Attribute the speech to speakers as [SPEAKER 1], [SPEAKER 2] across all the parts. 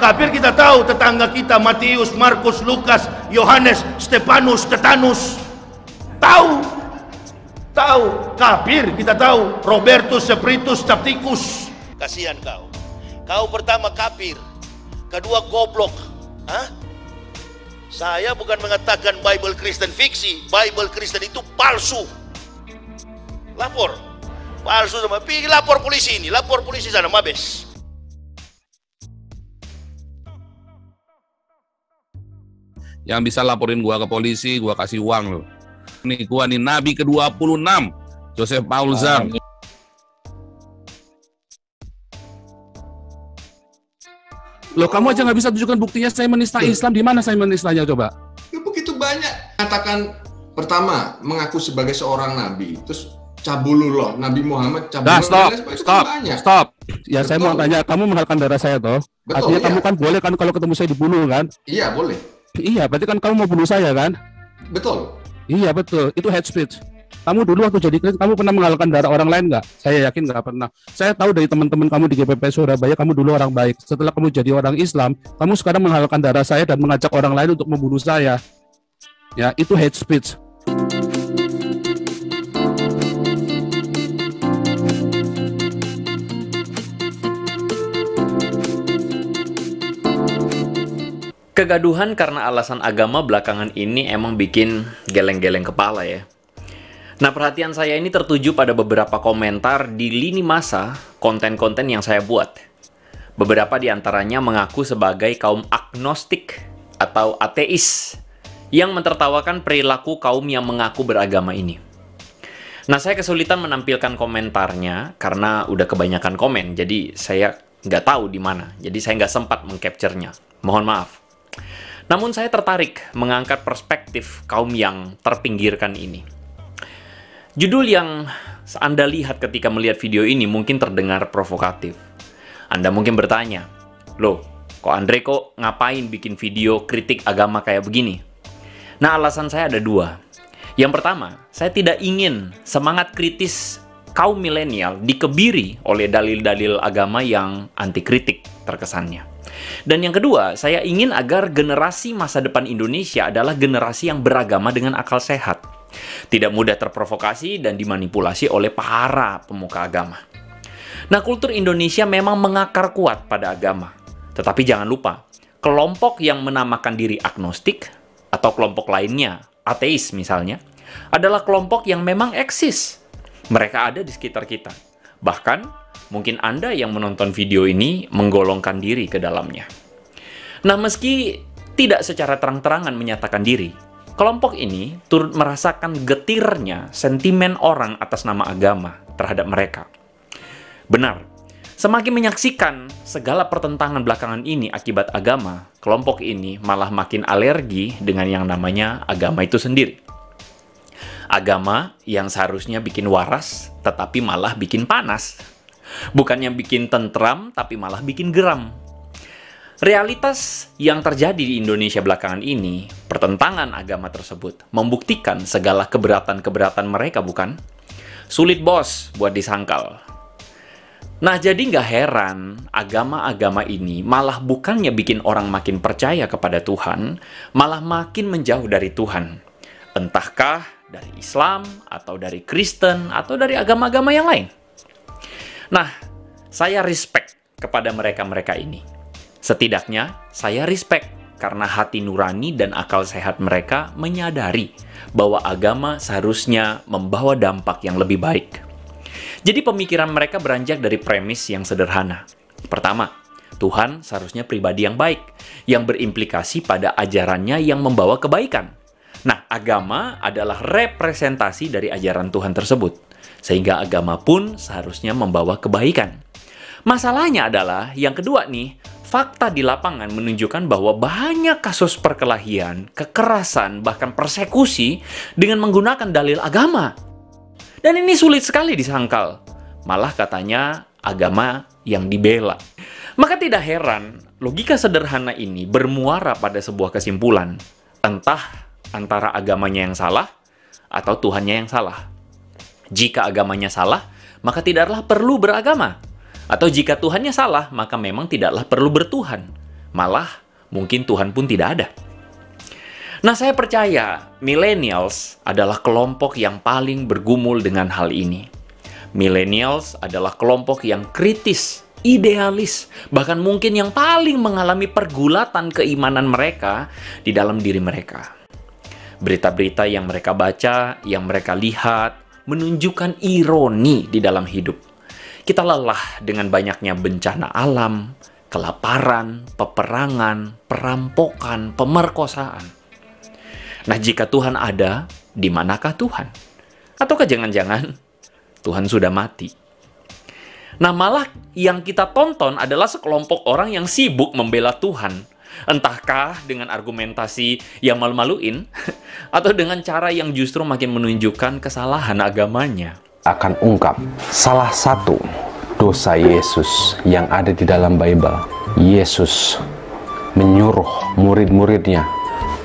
[SPEAKER 1] Kafir kita tahu, tetangga kita Matius, Markus, Lukas, Yohanes, Stefanus, Stetanus. Tahu. Kafir kita tahu, Robertus, Spiritus, Capticus. Kasihan kau. Kau pertama kafir, kedua goblok. Hah? Saya bukan mengatakan Bible Kristen fiksi. Bible Kristen itu palsu. Lapor. Palsu sama. Pergi lapor polisi ini. Lapor polisi sana, Mabes.
[SPEAKER 2] Yang bisa laporin gua ke polisi, gua kasih uang loh. Nih gua nih Nabi ke-26, Joseph Paul Zhang. Loh, kamu aja nggak bisa tunjukkan buktinya saya menista Islam. Di mana saya menistanya coba?
[SPEAKER 3] Ya, begitu banyak. Katakan pertama mengaku sebagai seorang nabi, terus cabulullah, Nabi Muhammad cabulullah.
[SPEAKER 2] Stop. Ya, betul. Saya mau tanya, kamu menghalalkan darah saya toh? Betul, artinya iya. Kamu kan boleh kan kalau ketemu saya dibunuh kan?
[SPEAKER 3] Iya, boleh.
[SPEAKER 2] Iya, berarti kan kamu mau bunuh saya kan?
[SPEAKER 3] Betul.
[SPEAKER 2] Iya, betul. Itu hate speech. Kamu dulu waktu jadi Kristen, kamu pernah menghalalkan darah orang lain nggak? Saya yakin nggak pernah. Saya tahu dari teman-teman kamu di GPP Surabaya, kamu dulu orang baik. Setelah kamu jadi orang Islam, kamu sekarang menghalalkan darah saya dan mengajak orang lain untuk membunuh saya. Ya, itu hate speech.
[SPEAKER 4] Kegaduhan karena alasan agama belakangan ini emang bikin geleng-geleng kepala ya. Nah, perhatian saya ini tertuju pada beberapa komentar di lini masa konten-konten yang saya buat. Beberapa di antaranya mengaku sebagai kaum agnostik atau ateis yang mentertawakan perilaku kaum yang mengaku beragama ini. Nah, saya kesulitan menampilkan komentarnya karena udah kebanyakan komen, jadi saya nggak tahu di mana. Jadi saya nggak sempat mengcapture-nya. Mohon maaf. Namun saya tertarik mengangkat perspektif kaum yang terpinggirkan ini. Judul yang Anda lihat ketika melihat video ini mungkin terdengar provokatif. Anda mungkin bertanya, loh, kok Andre kok ngapain bikin video kritik agama kayak begini? Nah, alasan saya ada dua. Yang pertama, saya tidak ingin semangat kritis kaum milenial dikebiri oleh dalil-dalil agama yang anti kritik terkesannya. Dan yang kedua, saya ingin agar generasi masa depan Indonesia adalah generasi yang beragama dengan akal sehat. Tidak mudah terprovokasi dan dimanipulasi oleh para pemuka agama. Nah, kultur Indonesia memang mengakar kuat pada agama. Tetapi jangan lupa, kelompok yang menamakan diri agnostik atau kelompok lainnya, ateis misalnya, adalah kelompok yang memang eksis. Mereka ada di sekitar kita. Bahkan, mungkin Anda yang menonton video ini menggolongkan diri ke dalamnya. Nah, meski tidak secara terang-terangan menyatakan diri, kelompok ini turut merasakan getirnya sentimen orang atas nama agama terhadap mereka. Benar, semakin menyaksikan segala pertentangan belakangan ini akibat agama, kelompok ini malah makin alergi dengan yang namanya agama itu sendiri. Agama yang seharusnya bikin waras, tetapi malah bikin panas. Bukannya bikin tentram, tapi malah bikin geram. Realitas yang terjadi di Indonesia belakangan ini, pertentangan agama tersebut, membuktikan segala keberatan-keberatan mereka, bukan? Sulit bos buat disangkal. Nah, jadi nggak heran agama-agama ini malah bukannya bikin orang makin percaya kepada Tuhan, malah makin menjauh dari Tuhan. Entahkah dari Islam, atau dari Kristen, atau dari agama-agama yang lain. Nah, saya respect kepada mereka-mereka ini. Setidaknya, saya respect karena hati nurani dan akal sehat mereka menyadari bahwa agama seharusnya membawa dampak yang lebih baik. Jadi pemikiran mereka beranjak dari premis yang sederhana. Pertama, Tuhan seharusnya pribadi yang baik, yang berimplikasi pada ajarannya yang membawa kebaikan. Nah, agama adalah representasi dari ajaran Tuhan tersebut, sehingga agama pun seharusnya membawa kebaikan. Masalahnya adalah, yang kedua nih, fakta di lapangan menunjukkan bahwa banyak kasus perkelahian, kekerasan, bahkan persekusi dengan menggunakan dalil agama. Dan ini sulit sekali disangkal. Malah katanya agama yang dibela. Maka tidak heran, logika sederhana ini bermuara pada sebuah kesimpulan. Entah antara agamanya yang salah atau Tuhannya yang salah. Jika agamanya salah, maka tidaklah perlu beragama. Atau jika Tuhannya salah, maka memang tidaklah perlu bertuhan. Malah, mungkin Tuhan pun tidak ada. Nah, saya percaya millennials adalah kelompok yang paling bergumul dengan hal ini. Millennials adalah kelompok yang kritis, idealis, bahkan mungkin yang paling mengalami pergulatan keimanan mereka di dalam diri mereka. Berita-berita yang mereka baca, yang mereka lihat, menunjukkan ironi di dalam hidup. Kita lelah dengan banyaknya bencana alam, kelaparan, peperangan, perampokan, pemerkosaan. Nah, jika Tuhan ada, di manakah Tuhan? Ataukah jangan-jangan Tuhan sudah mati? Nah, malah yang kita tonton adalah sekelompok orang yang sibuk membela Tuhan. Entahkah dengan argumentasi yang malu-maluin, atau dengan cara yang justru makin menunjukkan kesalahan agamanya.
[SPEAKER 5] Akan ungkap salah satu dosa Yesus yang ada di dalam Bible. Yesus menyuruh murid-muridnya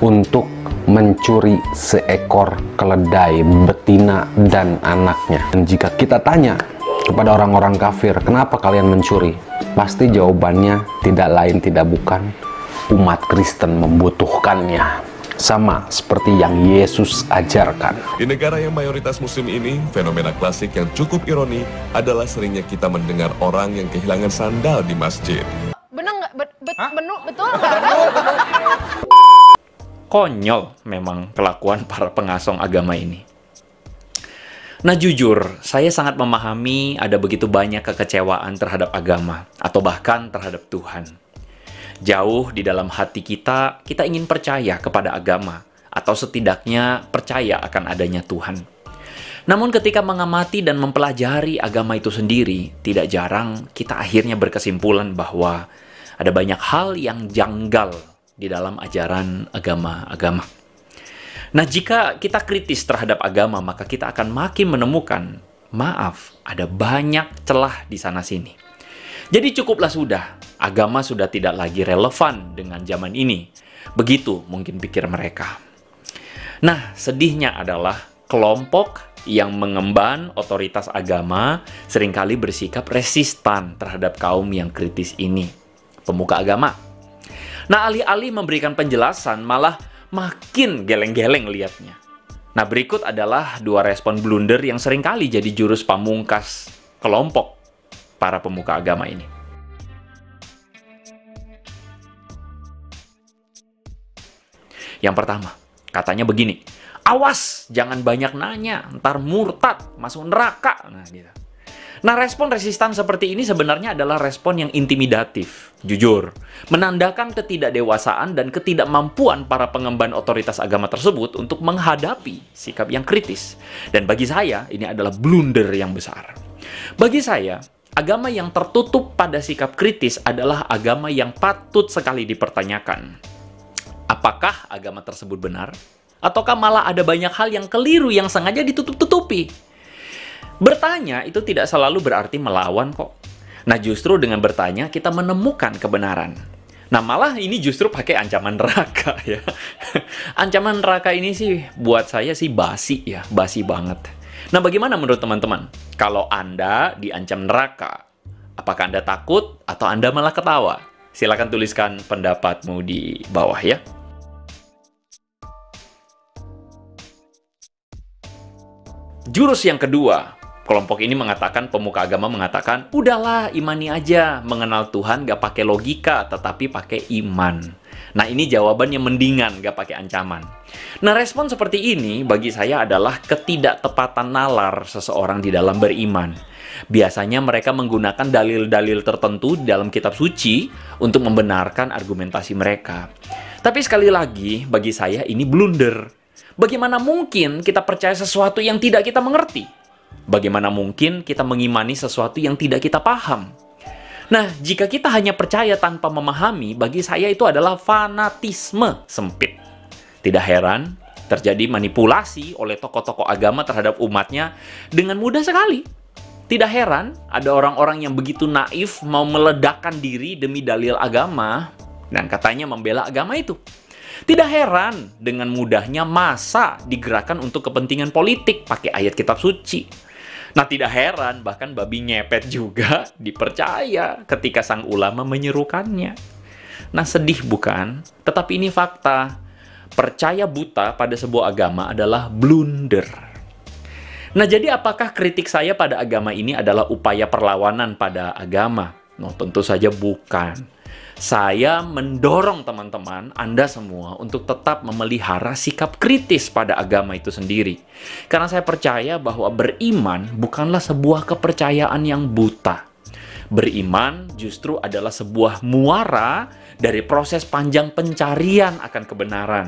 [SPEAKER 5] untuk mencuri seekor keledai betina dan anaknya. Dan jika kita tanya kepada orang-orang kafir, kenapa kalian mencuri? Pasti jawabannya tidak lain tidak bukan, umat Kristen membutuhkannya. Sama seperti yang Yesus ajarkan.
[SPEAKER 6] Di negara yang mayoritas muslim ini, fenomena klasik yang cukup ironi adalah seringnya kita mendengar orang yang kehilangan sandal di masjid.
[SPEAKER 7] Bener nggak? Betul nggak?
[SPEAKER 4] Konyol memang kelakuan para pengasong agama ini. Nah, jujur, saya sangat memahami ada begitu banyak kekecewaan terhadap agama, atau bahkan terhadap Tuhan. Jauh di dalam hati kita ingin percaya kepada agama, atau setidaknya percaya akan adanya Tuhan. Namun ketika mengamati dan mempelajari agama itu sendiri, tidak jarang kita akhirnya berkesimpulan bahwa ada banyak hal yang janggal di dalam ajaran agama-agama. Nah, jika kita kritis terhadap agama, maka kita akan makin menemukan, maaf, ada banyak celah di sana-sini. Jadi cukuplah sudah, agama sudah tidak lagi relevan dengan zaman ini. Begitu mungkin pikir mereka. Nah, sedihnya adalah kelompok yang mengemban otoritas agama seringkali bersikap resistan terhadap kaum yang kritis ini, pemuka agama. Nah, alih-alih memberikan penjelasan, malah makin geleng-geleng liatnya. Nah, berikut adalah 2 respon blunder yang seringkali jadi jurus pamungkas kelompok para pemuka agama ini. Yang pertama, katanya begini, awas, jangan banyak nanya, ntar murtad, masuk neraka. Nah, gitu. Nah, respon resistan seperti ini sebenarnya adalah respon yang intimidatif, jujur, menandakan ketidakdewasaan dan ketidakmampuan para pengemban otoritas agama tersebut untuk menghadapi sikap yang kritis. Dan bagi saya, ini adalah blunder yang besar. Bagi saya, agama yang tertutup pada sikap kritis adalah agama yang patut sekali dipertanyakan. Apakah agama tersebut benar? Ataukah malah ada banyak hal yang keliru yang sengaja ditutup-tutupi? Bertanya itu tidak selalu berarti melawan kok. Nah, justru dengan bertanya kita menemukan kebenaran. Nah, malah ini justru pakai ancaman neraka ya. Ancaman neraka ini sih buat saya sih basi ya, basi banget. Nah, bagaimana menurut teman-teman? Kalau Anda diancam neraka, apakah Anda takut atau Anda malah ketawa? Silakan tuliskan pendapatmu di bawah ya. Jurus yang kedua, kelompok ini mengatakan, pemuka agama mengatakan, udahlah imani aja, mengenal Tuhan gak pakai logika, tetapi pakai iman. Nah, ini jawaban yang mendingan, gak pakai ancaman. Nah, respon seperti ini bagi saya adalah ketidaktepatan nalar seseorang di dalam beriman. Biasanya mereka menggunakan dalil-dalil tertentu di dalam kitab suci untuk membenarkan argumentasi mereka. Tapi sekali lagi, bagi saya ini blunder. Bagaimana mungkin kita percaya sesuatu yang tidak kita mengerti? Bagaimana mungkin kita mengimani sesuatu yang tidak kita paham? Nah, jika kita hanya percaya tanpa memahami, bagi saya itu adalah fanatisme sempit. Tidak heran terjadi manipulasi oleh tokoh-tokoh agama terhadap umatnya dengan mudah sekali. Tidak heran ada orang-orang yang begitu naif mau meledakkan diri demi dalil agama dan katanya membela agama itu. Tidak heran dengan mudahnya massa digerakkan untuk kepentingan politik pakai ayat kitab suci. Nah, tidak heran bahkan babi ngepet juga dipercaya ketika sang ulama menyerukannya. Nah, sedih bukan? Tetapi ini fakta. Percaya buta pada sebuah agama adalah blunder. Nah, jadi apakah kritik saya pada agama ini adalah upaya perlawanan pada agama? No, tentu saja bukan. Saya mendorong teman-teman, Anda semua, untuk tetap memelihara sikap kritis pada agama itu sendiri. Karena saya percaya bahwa beriman bukanlah sebuah kepercayaan yang buta. Beriman justru adalah sebuah muara dari proses panjang pencarian akan kebenaran.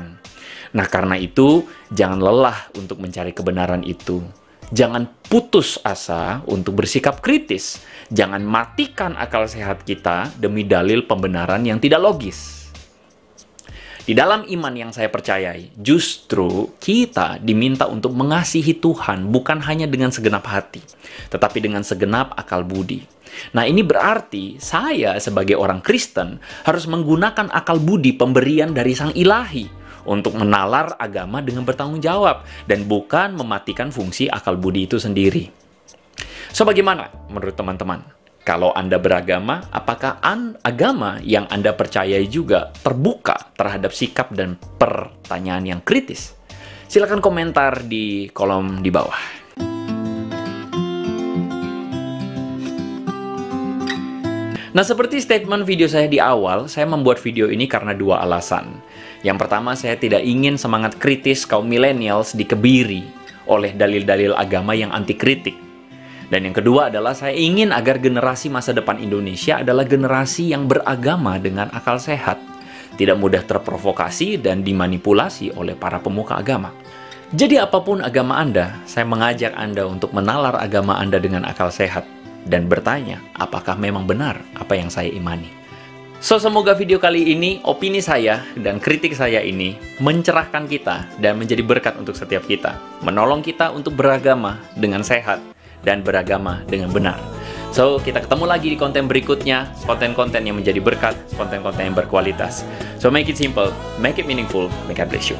[SPEAKER 4] Nah, karena itu, jangan lelah untuk mencari kebenaran itu. Jangan putus asa untuk bersikap kritis. Jangan matikan akal sehat kita demi dalil pembenaran yang tidak logis. Di dalam iman yang saya percayai, justru kita diminta untuk mengasihi Tuhan bukan hanya dengan segenap hati, tetapi dengan segenap akal budi. Nah, ini berarti saya sebagai orang Kristen harus menggunakan akal budi pemberian dari Sang Ilahi untuk menalar agama dengan bertanggung jawab dan bukan mematikan fungsi akal budi itu sendiri. So, bagaimana menurut teman-teman? Kalau Anda beragama, apakah agama yang Anda percayai juga terbuka terhadap sikap dan pertanyaan yang kritis? Silakan komentar di kolom di bawah. Nah, seperti statement video saya di awal, saya membuat video ini karena dua alasan. Yang pertama, saya tidak ingin semangat kritis kaum millennials dikebiri oleh dalil-dalil agama yang anti kritik. Dan yang kedua adalah saya ingin agar generasi masa depan Indonesia adalah generasi yang beragama dengan akal sehat, tidak mudah terprovokasi dan dimanipulasi oleh para pemuka agama. Jadi apapun agama Anda, saya mengajak Anda untuk menalar agama Anda dengan akal sehat dan bertanya, apakah memang benar apa yang saya imani? So, semoga video kali ini, opini saya dan kritik saya ini mencerahkan kita dan menjadi berkat untuk setiap kita. Menolong kita untuk beragama dengan sehat dan beragama dengan benar. So, kita ketemu lagi di konten berikutnya, konten-konten yang menjadi berkat, konten-konten yang berkualitas. So, make it simple, make it meaningful, may God bless you.